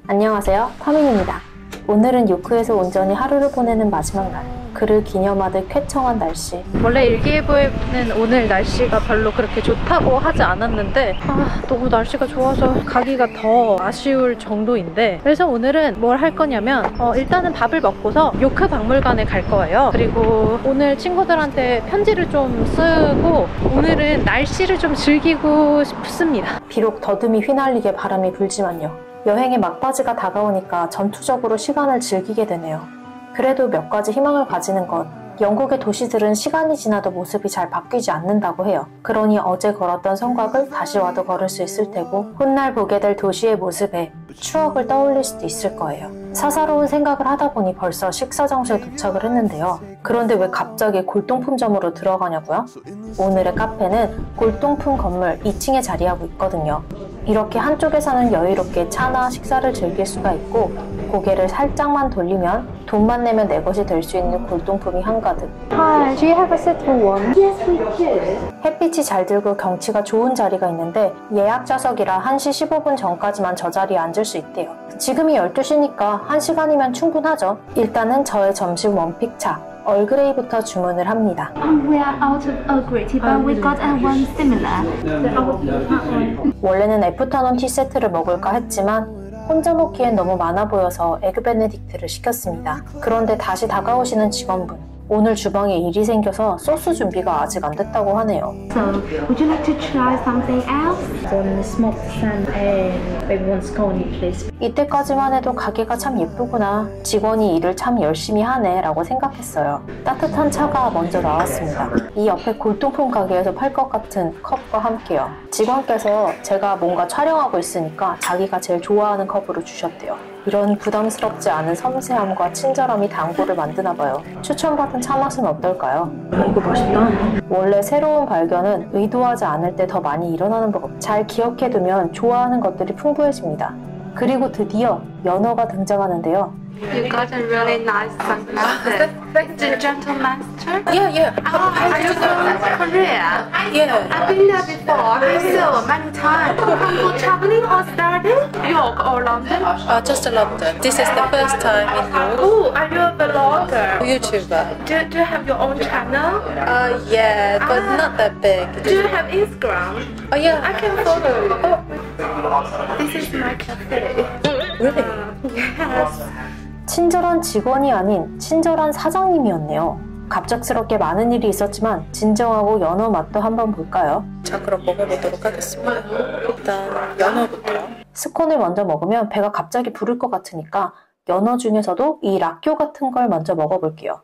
안녕하세요, 파민입니다. 오늘은 요크에서 온전히 하루를 보내는 마지막 날. 그를 기념하듯 쾌청한 날씨. 원래 일기예보에는 오늘 날씨가 별로 그렇게 좋다고 하지 않았는데 너무 날씨가 좋아서 가기가 더 아쉬울 정도인데, 그래서 오늘은 뭘 할 거냐면 일단은 밥을 먹고서 요크 박물관에 갈 거예요. 그리고 오늘 친구들한테 편지를 좀 쓰고 오늘은 날씨를 좀 즐기고 싶습니다. 비록 더듬이 휘날리게 바람이 불지만요. 여행의 막바지가 다가오니까 전투적으로 시간을 즐기게 되네요. 그래도 몇 가지 희망을 가지는 것. 영국의 도시들은 시간이 지나도 모습이 잘 바뀌지 않는다고 해요. 그러니 어제 걸었던 성곽을 다시 와도 걸을 수 있을 테고, 훗날 보게 될 도시의 모습에 추억을 떠올릴 수도 있을 거예요. 사사로운 생각을 하다 보니 벌써 식사장소에 도착을 했는데요. 그런데 왜 갑자기 골동품점으로 들어가냐고요? 오늘의 카페는 골동품 건물 2층에 자리하고 있거든요. 이렇게 한쪽에서는 여유롭게 차나 식사를 즐길 수가 있고, 고개를 살짝만 돌리면 돈만 내면 내 것이 될 수 있는 골동품이 한가득. Hi, do you have a set for one? Yes, we do. 햇빛이 잘 들고 경치가 좋은 자리가 있는데 예약 좌석이라 1시 15분 전까지만 저 자리에 앉을 수 있대요. 지금이 12시니까 1시간이면 충분하죠. 일단은 저의 점심 원픽차 얼그레이부터 주문을 합니다. We are out of Earl Grey tea, but we got one similar. 원래는 애프터눈 티 세트를 먹을까 했지만 혼자 먹기엔 너무 많아 보여서 에그 베네딕트를 시켰습니다. 그런데 다시 다가오시는 직원분. 오늘 주방에 일이 생겨서 소스 준비가 아직 안 됐다고 하네요. So, would you like to try something else? One smoked salmon and maybe one scone, please. 이때까지만 해도 가게가 참 예쁘구나. 직원이 일을 참 열심히 하네 라고 생각했어요. 따뜻한 차가 먼저 나왔습니다. 이 옆에 골동품 가게에서 팔 것 같은 컵과 함께요. 직원께서 제가 뭔가 촬영하고 있으니까 자기가 제일 좋아하는 컵으로 주셨대요. 이런 부담스럽지 않은 섬세함과 친절함이 단골을 만드나 봐요. 추천받은 차 맛은 어떨까요? 이거 맛있다. 원래 새로운 발견은 의도하지 않을 때 더 많이 일어나는 법. 잘 기억해두면 좋아하는 것들이 풍부해집니다. 그리고 드디어 연어가 등장하는데요. You got a really nice sunglasses. The Gentlemaster? Yeah. Are you from Korea? Yeah. I've been there before. I saw many times. For traveling or studying? York or London? Just London. This is the first time in York. Oh, are you a vlogger? YouTuber. Do you have your own channel? Yeah, but not that big. Do you have Instagram? Oh yeah. I can follow you. This is my cafe. Really? Yes. 친절한 직원이 아닌 친절한 사장님이었네요. 갑작스럽게 많은 일이 있었지만 진정하고 연어 맛도 한번 볼까요? 자, 그럼 먹어보도록 하겠습니다. 일단 연어부터. 스콘을 먼저 먹으면 배가 갑자기 부를 것 같으니까 연어 중에서도 이 락교 같은 걸 먼저 먹어볼게요.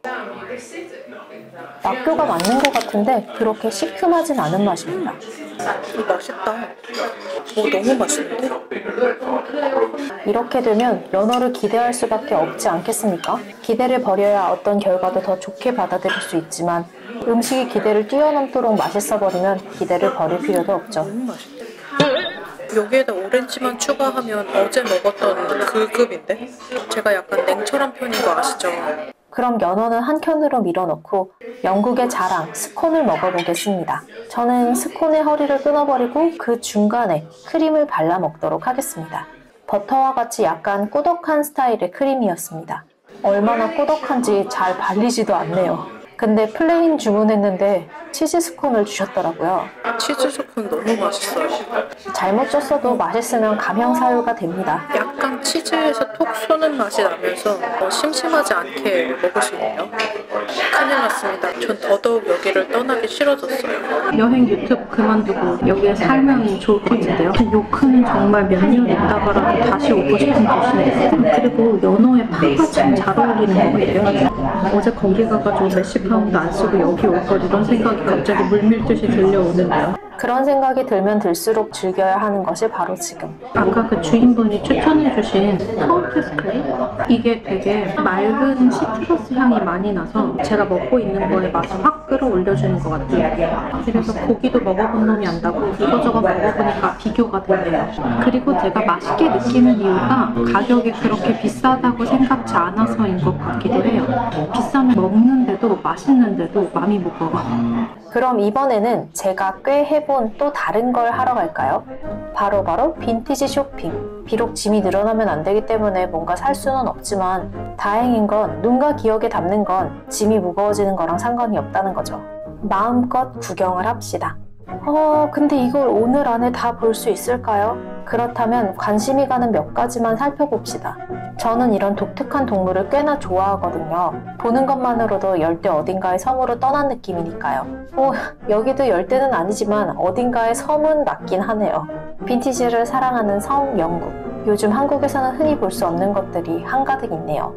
락교가 맞는 것 같은데 그렇게 시큼하진 않은 맛입니다. 맛있다. 너무 맛있는데? 이렇게 되면 연어를 기대할 수밖에 없지 않겠습니까? 기대를 버려야 어떤 결과도 더 좋게 받아들일 수 있지만 음식이 기대를 뛰어넘도록 맛있어버리면 기대를 버릴 필요도 없죠. 너무 맛있다. 여기에다 오렌지만 추가하면 어제 먹었던 그 급인데? 제가 약간 냉철한 편인 거 아시죠? 그럼 연어는 한 켠으로 밀어넣고 영국의 자랑 스콘을 먹어보겠습니다. 저는 스콘의 허리를 끊어버리고 그 중간에 크림을 발라 먹도록 하겠습니다. 버터와 같이 약간 꾸덕한 스타일의 크림이었습니다. 얼마나 꾸덕한지 잘 발리지도 않네요. 근데 플레인 주문했는데 치즈 스콘을 주셨더라고요. 치즈 스콘 너무 맛있어요. 잘못 쪘어도 맛있으면 감형사유가 됩니다. 약간 치즈에서 톡 쏘는 맛이 나면서 심심하지 않게 먹을 수 있네요. 큰일 났습니다. 전 더더욱 여기를 떠나기 싫어졌어요. 여행 유튜브 그만두고 여기에 살면 좋을 것 같은데요. 요크는 정말 몇 년 있다가라도 다시 오고 싶은 곳이에요. 그리고 연어에 파가 참 잘 어울리는 것 같아요. 어제 거기 가가지고 몇십 파운드 안 쓰고 여기 올 걸 이런 생각이 갑자기 물밀듯이 들려오는데요. 그런 생각이 들면 들수록 즐겨야 하는 것이 바로 지금. 아까 그 주인분이 추천해주신 카운트 스프레이? 이게 되게 맑은 시트러스 향이 많이 나서 제가 먹고 있는 거에 맛이 확 끌어올려주는 것 같아요. 그래서 고기도 먹어본 놈이 안다고 이거저거 먹어보니까 비교가 되네요. 그리고 제가 맛있게 느끼는 이유가 가격이 그렇게 비싸다고 생각지 않아서인 것 같기도 해요. 비싸면 먹는데도 맛있는데도 마음이 무거워. 그럼 이번에는 제가 꽤 해본 또 다른 걸 하러 갈까요? 바로 빈티지 쇼핑. 비록 짐이 늘어나면 안 되기 때문에 뭔가 살 수는 없지만 다행인 건 눈과 기억에 담는 건 짐이 무거워지는 거랑 상관이 없다는 거죠. 마음껏 구경을 합시다. 근데 이걸 오늘 안에 다 볼 수 있을까요? 그렇다면 관심이 가는 몇 가지만 살펴봅시다. 저는 이런 독특한 동물을 꽤나 좋아하거든요. 보는 것만으로도 열대 어딘가의 섬으로 떠난 느낌이니까요. 여기도 열대는 아니지만 어딘가의 섬은 맞긴 하네요. 빈티지를 사랑하는 섬 영국. 요즘 한국에서는 흔히 볼 수 없는 것들이 한가득 있네요.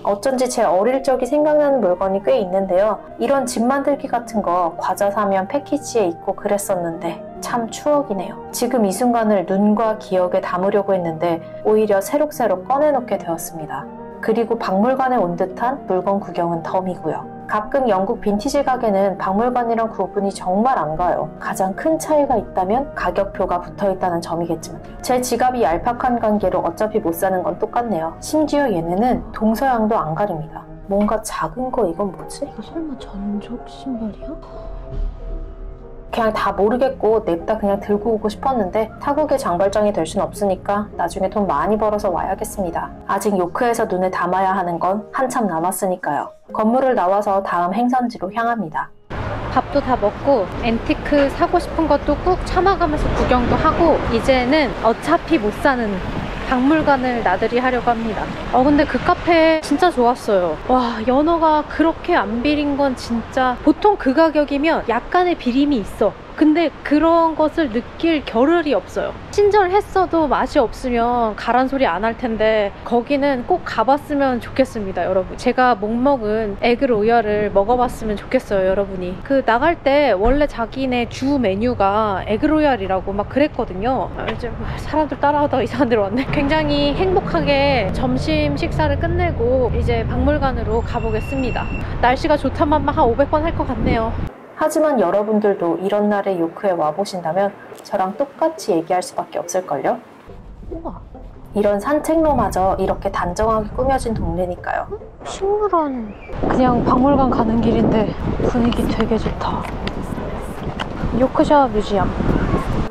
어쩐지 제 어릴 적이 생각나는 물건이 꽤 있는데요. 이런 집 만들기 같은 거 과자 사면 패키지에 있고 그랬었는데 참 추억이네요. 지금 이 순간을 눈과 기억에 담으려고 했는데 오히려 새록새록 꺼내놓게 되었습니다. 그리고 박물관에 온 듯한 물건 구경은 덤이고요. 가끔 영국 빈티지 가게는 박물관이랑 구분이 정말 안 가요. 가장 큰 차이가 있다면 가격표가 붙어있다는 점이겠지만요. 제 지갑이 얄팍한 관계로 어차피 못 사는 건 똑같네요. 심지어 얘네는 동서양도 안 가립니다. 뭔가 작은 거 이건 뭐지? 이거 설마 전족 신발이야? 그냥 다 모르겠고 냅다 그냥 들고 오고 싶었는데 타국의 장발장이 될 순 없으니까 나중에 돈 많이 벌어서 와야겠습니다. 아직 요크에서 눈에 담아야 하는 건 한참 남았으니까요. 건물을 나와서 다음 행선지로 향합니다. 밥도 다 먹고 앤티크 사고 싶은 것도 꾹 참아가면서 구경도 하고 이제는 어차피 못 사는 박물관을 나들이 하려고 합니다. 근데 그 카페 진짜 좋았어요. 와, 연어가 그렇게 안 비린 건 진짜 보통 그 가격이면 약간의 비림이 있어. 근데 그런 것을 느낄 겨를이 없어요. 친절했어도 맛이 없으면 가란 소리 안 할 텐데 거기는 꼭 가봤으면 좋겠습니다, 여러분. 제가 못 먹은 에그로얄을 먹어봤으면 좋겠어요, 여러분이. 그 나갈 때 원래 자기네 주 메뉴가 에그로얄이라고 막 그랬거든요. 이제 사람들 따라하다가 이상한 데로 왔네. 굉장히 행복하게 점심 식사를 끝내고 이제 박물관으로 가보겠습니다. 날씨가 좋다만 한 500번 할 것 같네요. 하지만 여러분들도 이런 날에 요크에 와보신다면 저랑 똑같이 얘기할 수밖에 없을걸요? 우와, 이런 산책로마저 이렇게 단정하게 꾸며진 동네니까요. 식물원. 그냥 박물관 가는 길인데 분위기 되게 좋다. 요크샤 뮤지엄.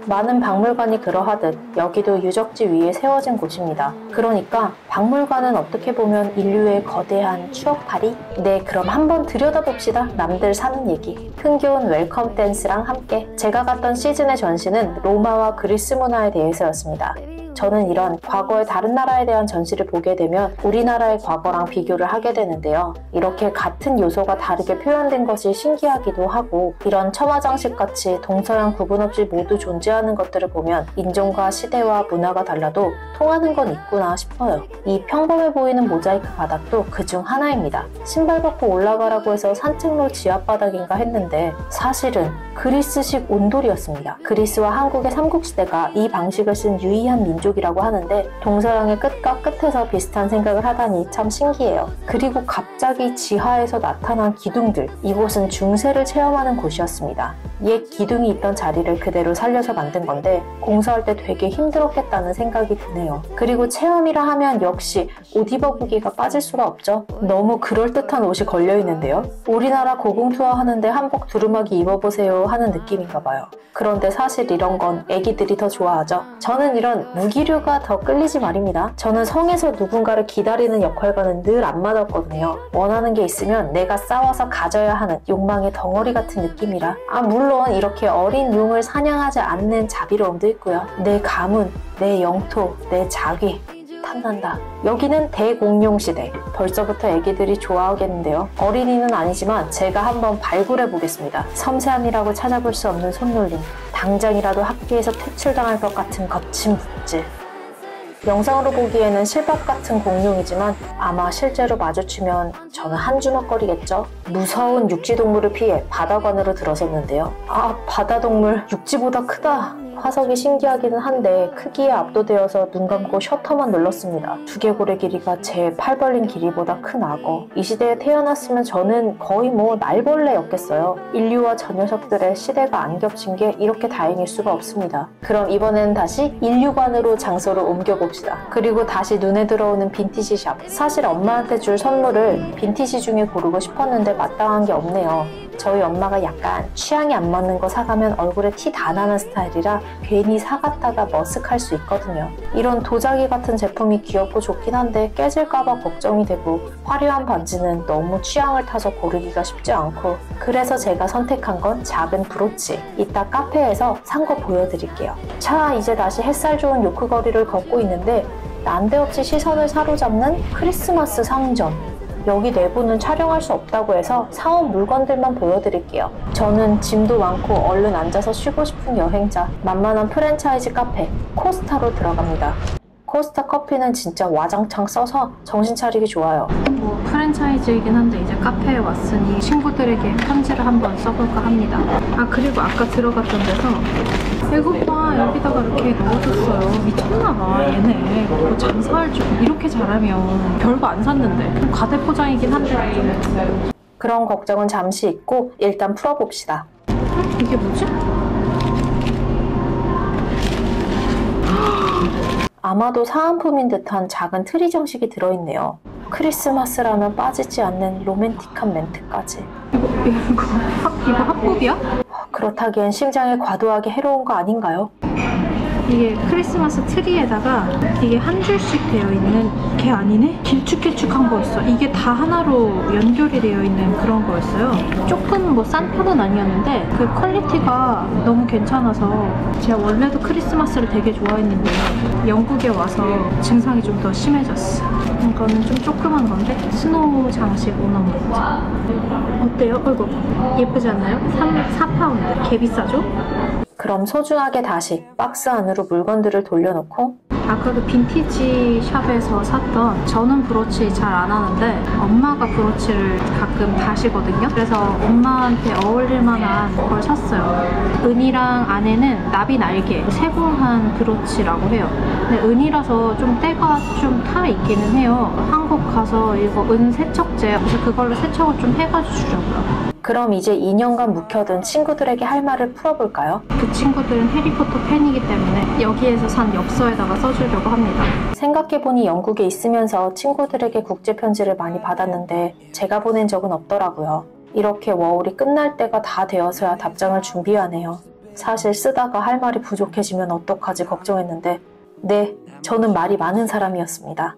많은 박물관이 그러하듯 여기도 유적지 위에 세워진 곳입니다. 그러니까 박물관은 어떻게 보면 인류의 거대한 추억팔이? 네, 그럼 한번 들여다봅시다. 남들 사는 얘기. 흥겨운 웰컴 댄스랑 함께 제가 갔던 시즌의 전시는 로마와 그리스 문화에 대해서였습니다. 저는 이런 과거의 다른 나라에 대한 전시를 보게 되면 우리나라의 과거랑 비교를 하게 되는데요. 이렇게 같은 요소가 다르게 표현된 것이 신기하기도 하고 이런 첨화장식같이 동서양 구분 없이 모두 존재하는 것들을 보면 인종과 시대와 문화가 달라도 통하는 건 있구나 싶어요. 이 평범해 보이는 모자이크 바닥도 그중 하나입니다. 신발 벗고 올라가라고 해서 산책로 지하바닥인가 했는데 사실은 그리스식 온돌이었습니다. 그리스와 한국의 삼국시대가 이 방식을 쓴 유의한 민족이라고 하는데 동서양의 끝과 끝에서 비슷한 생각을 하다니 참 신기해요. 그리고 갑자기 지하에서 나타난 기둥들. 이곳은 중세를 체험하는 곳이었습니다. 옛 기둥이 있던 자리를 그대로 살려서 만든 건데 공사할 때 되게 힘들었겠다는 생각이 드네요. 그리고 체험이라 하면 역시 옷 입어보기가 빠질 수가 없죠. 너무 그럴듯한 옷이 걸려있는데요. 우리나라 고궁투어 하는데 한복 두루마기 입어보세요 하는 느낌인가 봐요. 그런데 사실 이런 건 애기들이 더 좋아하죠. 저는 이런 무기류가 더 끌리지 말입니다. 저는 성에서 누군가를 기다리는 역할과는 늘 안 맞았거든요. 원하는 게 있으면 내가 싸워서 가져야 하는 욕망의 덩어리 같은 느낌이라. 물론 이렇게 어린 용을 사냥하지 않는 자비로움도 있고요. 내 가문, 내 영토, 내 자기 탐난다. 여기는 대공룡 시대. 벌써부터 애기들이 좋아하겠는데요. 어린이는 아니지만 제가 한번 발굴해 보겠습니다. 섬세함이라고 찾아볼 수 없는 손놀림. 당장이라도 학교에서 퇴출당할 것 같은 거친 붓질. 영상으로 보기에는 실밥 같은 공룡이지만 아마 실제로 마주치면 저는 한 주먹거리겠죠? 무서운 육지동물을 피해 바다관으로 들어섰는데요. 바다동물 육지보다 크다. 화석이 신기하기는 한데 크기에 압도되어서 눈 감고 셔터만 눌렀습니다. 두개골의 길이가 제 팔 벌린 길이보다 큰 악어. 이 시대에 태어났으면 저는 거의 뭐 날벌레였겠어요. 인류와 저 녀석들의 시대가 안 겹친 게 이렇게 다행일 수가 없습니다. 그럼 이번에는 다시 인류관으로 장소를 옮겨봅시다. 그리고 다시 눈에 들어오는 빈티지 샵. 사실 엄마한테 줄 선물을 빈티지 중에 고르고 싶었는데 마땅한 게 없네요. 저희 엄마가 약간 취향이 안 맞는 거 사가면 얼굴에 티 다 나는 스타일이라 괜히 사갔다가 머쓱할 수 있거든요. 이런 도자기 같은 제품이 귀엽고 좋긴 한데 깨질까봐 걱정이 되고 화려한 반지는 너무 취향을 타서 고르기가 쉽지 않고 그래서 제가 선택한 건 작은 브로치. 이따 카페에서 산 거 보여드릴게요. 자, 이제 다시 햇살 좋은 요크 거리를 걷고 있는데 난데없이 시선을 사로잡는 크리스마스 상점. 여기 내부는 촬영할 수 없다고 해서 사온 물건들만 보여드릴게요. 저는 짐도 많고 얼른 앉아서 쉬고 싶은 여행자, 만만한 프랜차이즈 카페 코스타로 들어갑니다. 코스타 커피는 진짜 와장창 써서 정신 차리기 좋아요. 뭐 프랜차이즈이긴 한데 이제 카페에 왔으니 친구들에게 편지를 한번 써볼까 합니다. 아, 그리고 아까 들어갔던 데서 배고파 여기다가 이렇게 넣어줬어요. 미쳤나봐 얘네. 뭐 장사할 줄 이렇게 잘하면 별거 안 샀는데 과대포장이긴 한데 좀. 그런 걱정은 잠시 잊고 일단 풀어봅시다. 이게 뭐지? 아마도 사은품인 듯한 작은 트리 장식이 들어있네요. 크리스마스라면 빠지지 않는 로맨틱한 멘트까지. 이거 합법이야? 그렇다기엔 심장에 과도하게 해로운 거 아닌가요? 이게 크리스마스 트리에다가 이게 한 줄씩 되어 있는 게 아니네? 길쭉길쭉한 거였어. 이게 다 하나로 연결이 되어 있는 그런 거였어요. 조금 뭐 싼 편은 아니었는데 그 퀄리티가 너무 괜찮아서 제가 원래도 크리스마스를 되게 좋아했는데 영국에 와서 증상이 좀 더 심해졌어. 이거는 좀 조그만 건데 스노우 장식 오너먼트. 어때요? 어이구 예쁘지 않나요? 4파운드. 개 비싸죠? 그럼 소중하게 다시 박스 안으로 물건들을 돌려놓고 아까 그 빈티지 샵에서 샀던 저는 브로치 잘 안 하는데 엄마가 브로치를 가끔 다시거든요. 그래서 엄마한테 어울릴 만한 걸 샀어요. 은이랑 안에는 나비 날개 세공한 브로치라고 해요. 근데 은이라서 좀 때가 좀 타 있기는 해요. 한국 가서 이거 은 세척제 그래서 그걸로 세척을 좀 해가지고 주려고요. 그럼 이제 2년간 묵혀둔 친구들에게 할 말을 풀어볼까요? 그 친구들은 해리포터 팬이기 때문에 여기에서 산 엽서에다가 써주려고 합니다. 생각해보니 영국에 있으면서 친구들에게 국제 편지를 많이 받았는데 제가 보낸 적은 없더라고요. 이렇게 워홀이 끝날 때가 다 되어서야 답장을 준비하네요. 사실 쓰다가 할 말이 부족해지면 어떡하지 걱정했는데 네, 저는 말이 많은 사람이었습니다.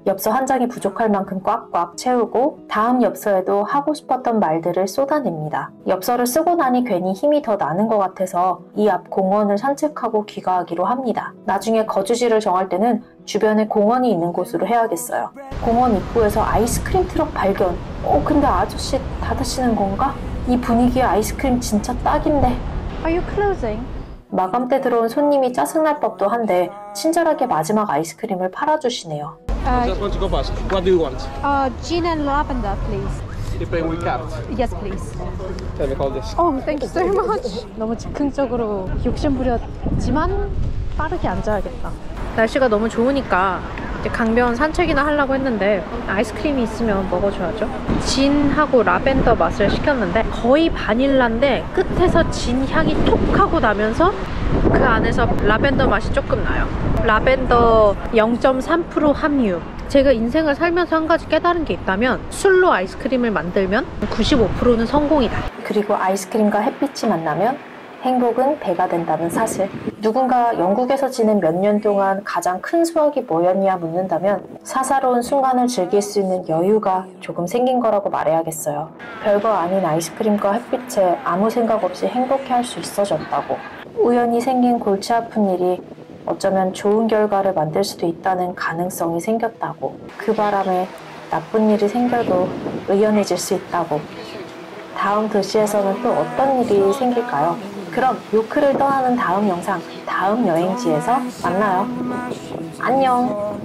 엽서 한 장이 부족할 만큼 꽉꽉 채우고 다음 엽서에도 하고 싶었던 말들을 쏟아냅니다. 엽서를 쓰고 나니 괜히 힘이 더 나는 것 같아서 이 앞 공원을 산책하고 귀가하기로 합니다. 나중에 거주지를 정할 때는 주변에 공원이 있는 곳으로 해야겠어요. 공원 입구에서 아이스크림 트럭 발견. 근데 아저씨 닫으시는 건가? 이 분위기에 아이스크림 진짜 딱인데. Are you closing? 마감 때 들어온 손님이 짜증날 법도 한데 친절하게 마지막 아이스크림을 팔아주시네요. Just want to go past. What do you want? Gin and lavender, please. You're playing with cards. Yes, please. Let me hold this. Oh, thank you so much. 너무 즉흥적으로 욕심부렸지만 빠르게 앉아야겠다. 날씨가 너무 좋으니까 이제 강변 산책이나 하려고 했는데 아이스크림이 있으면 먹어줘야죠. 진하고 라벤더 맛을 시켰는데 거의 바닐라인데 끝에서 진 향이 톡 하고 나면서 그 안에서 라벤더 맛이 조금 나요. 라벤더 0.3% 함유. 제가 인생을 살면서 한 가지 깨달은 게 있다면 술로 아이스크림을 만들면 95%는 성공이다. 그리고 아이스크림과 햇빛이 만나면 행복은 배가 된다는 사실. 누군가 영국에서 지낸 몇 년 동안 가장 큰 수확이 뭐였냐 묻는다면 사사로운 순간을 즐길 수 있는 여유가 조금 생긴 거라고 말해야겠어요. 별거 아닌 아이스크림과 햇빛에 아무 생각 없이 행복해할 수 있어졌다고. 우연히 생긴 골치 아픈 일이 어쩌면 좋은 결과를 만들 수도 있다는 가능성이 생겼다고. 그 바람에 나쁜 일이 생겨도 의연해질 수 있다고. 다음 도시에서는 또 어떤 일이 생길까요? 그럼 요크를 떠나는 다음 영상, 다음 여행지에서 만나요. 안녕.